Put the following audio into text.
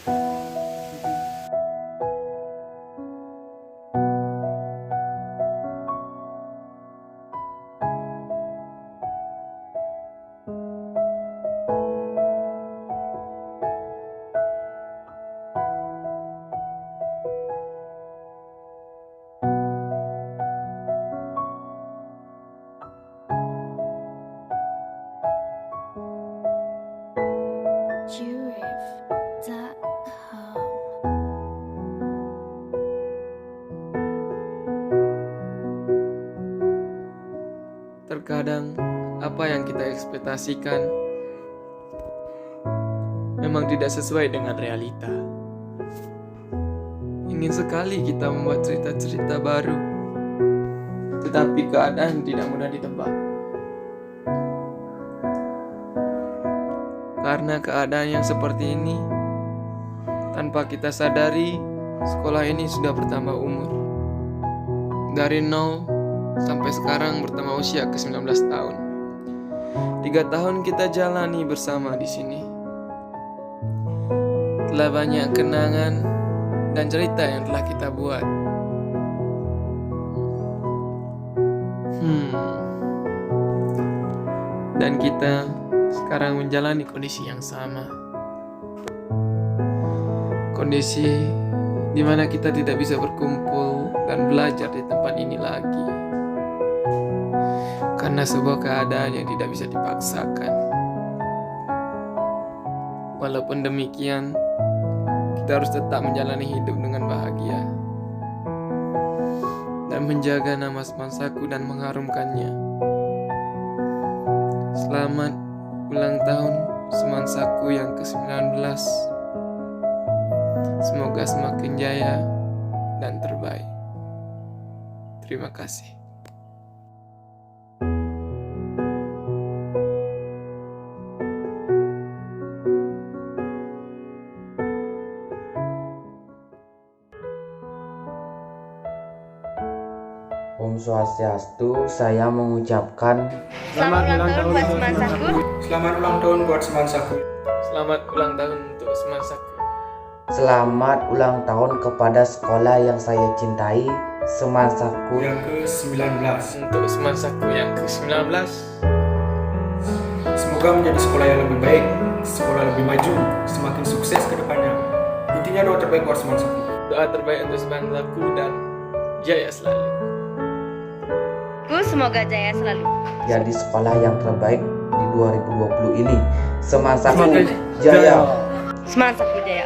Jurif.com. Terkadang apa yang kita ekspektasikan memang tidak sesuai dengan realita. Ingin sekali kita membuat cerita-cerita baru, tetapi keadaan tidak mudah ditebak. Karena keadaan yang seperti ini, tanpa kita sadari, sekolah ini sudah bertambah umur. Dari 0 sampai sekarang bertambah usia ke 19 tahun. 3 tahun kita jalani bersama di sini. Telah banyak kenangan dan cerita yang telah kita buat. Dan kita sekarang menjalani kondisi yang sama. Kondisi di mana kita tidak bisa berkumpul dan belajar di tempat ini lagi. Karena sebuah keadaan yang tidak bisa dipaksakan. Walaupun demikian, kita harus tetap menjalani hidup dengan bahagia dan menjaga nama Semansaku dan mengharumkannya. Selamat ulang tahun Semansaku yang ke-19. Semoga semakin jaya dan terbaik. Terima kasih. Om Swastiastu, saya mengucapkan Selamat ulang tahun buat Semansaku. Selamat ulang tahun buat Semansaku. Selamat ulang tahun untuk Semansaku. selamat ulang tahun kepada sekolah yang saya cintai, Semansaku. Yang ke-19. Untuk Semansaku yang ke-19. Semoga menjadi sekolah yang lebih baik, sekolah lebih maju, semakin sukses ke depannya. Intinya doa terbaik buat Semansaku. Doa terbaik untuk Semansaku dan jaya selalu. Semoga jaya selalu. Jadi sekolah yang terbaik di 2020 ini. Semansaku jaya. Semansaku jaya.